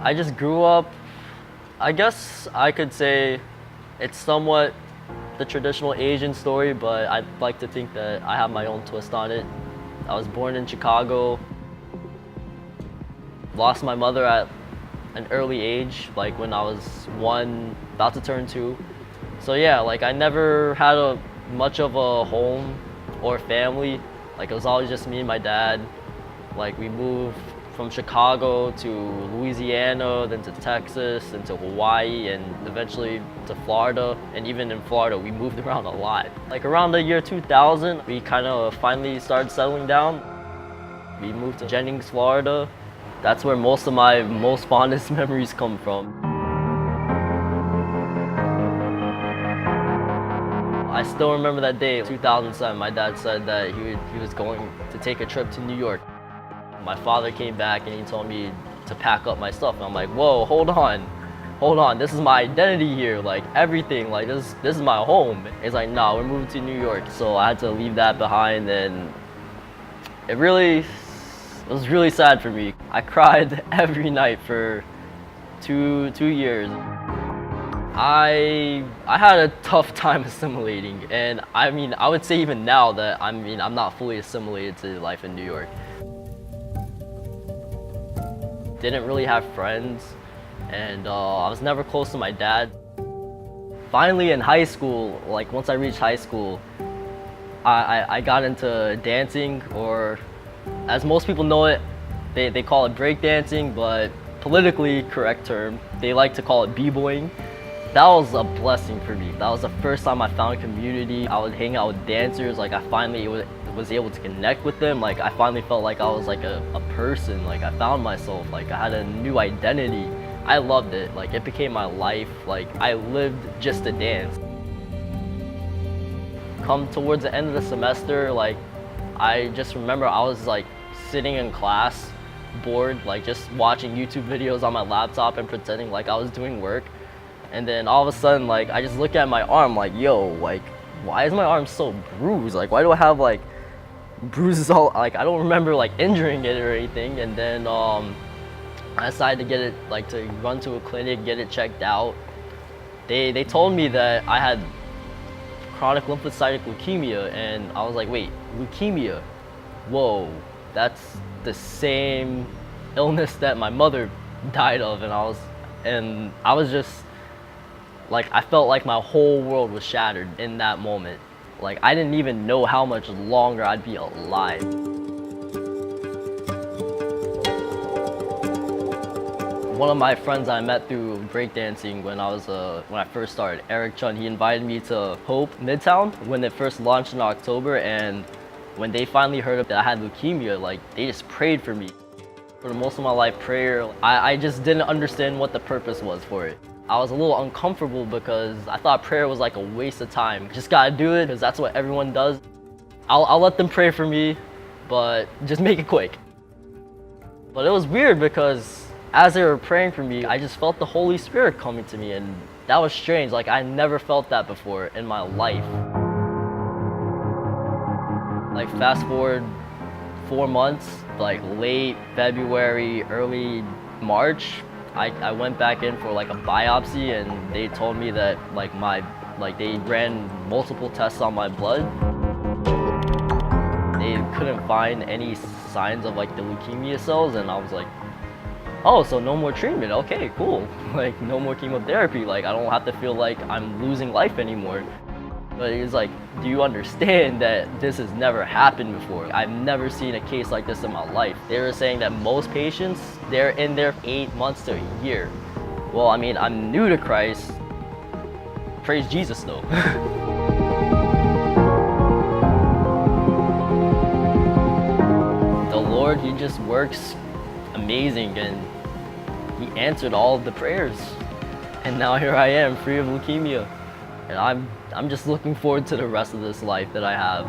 I just grew up, I guess I could say it's somewhat the traditional Asian story, but I'd like to think that I have my own twist on it. I was born in Chicago, lost my mother at an early age, like when I was 1, about to turn 2. So yeah, like I never had much of a home or family. Like it was always just me and my dad. Like we moved from Chicago to Louisiana, then to Texas, then to Hawaii, and eventually to Florida. And even in Florida, we moved around a lot. Like around the year 2000, we kind of finally started settling down. We moved to Jennings, Florida. That's where most of my most fondest memories come from. I still remember that day, 2007, my dad said that he was going to take a trip to New York. My father came back and he told me to pack up my stuff. And I'm like, whoa, hold on, this is my identity here, like everything, like this is my home. He's like, no, we're moving to New York. So I had to leave that behind, and it was really sad for me. I cried every night for two years. I had a tough time assimilating, and I mean, I would say even now that I'm not fully assimilated to life in New York. Didn't really have friends, and I was never close to my dad. Finally in high school, like once I reached high school, I got into dancing, or as most people know it, they call it breakdancing, but politically correct term, they like to call it b-boying. That was a blessing for me. That was the first time I found community. I would hang out with dancers. Like I finally was able to connect with them. Like I finally felt like I was like a person. Like I found myself. Like I had a new identity. I loved it. Like it became my life. Like I lived just to dance. Come towards the end of the semester, like I just remember I was like sitting in class, bored, like just watching YouTube videos on my laptop and pretending like I was doing work. And then all of a sudden, like, I just look at my arm like, yo, like, why is my arm so bruised? Like, why do I have, like, bruises all, like, I don't remember, like, injuring it or anything. And then I decided to get it, like, to run to a clinic, get it checked out. They told me that I had chronic lymphocytic leukemia, and I was like, wait, leukemia? Whoa, that's the same illness that my mother died of. And I was just, like, I felt like my whole world was shattered in that moment. Like, I didn't even know how much longer I'd be alive. One of my friends I met through breakdancing when I first started, Eric Chun, he invited me to Hope Midtown when it first launched in October, and when they finally heard that I had leukemia, like, they just prayed for me. For most of my life, prayer, I just didn't understand what the purpose was for it. I was a little uncomfortable because I thought prayer was like a waste of time. Just gotta do it because that's what everyone does. I'll let them pray for me, but just make it quick. But it was weird because as they were praying for me, I just felt the Holy Spirit coming to me, and that was strange. Like I never felt that before in my life. Like fast forward 4 months, like late February, early March, I went back in for like a biopsy, and they told me that they ran multiple tests on my blood. They couldn't find any signs of like the leukemia cells, and I was like, oh, so no more treatment, okay, cool. Like no more chemotherapy, like I don't have to feel like I'm losing life anymore. But he was like, do you understand that this has never happened before? I've never seen a case like this in my life. They were saying that most patients, they're in there 8 months to a year. Well, I mean, I'm new to Christ. Praise Jesus though. The Lord, he just works amazing, and he answered all of the prayers. And now here I am, free of leukemia. And I'm just looking forward to the rest of this life that I have.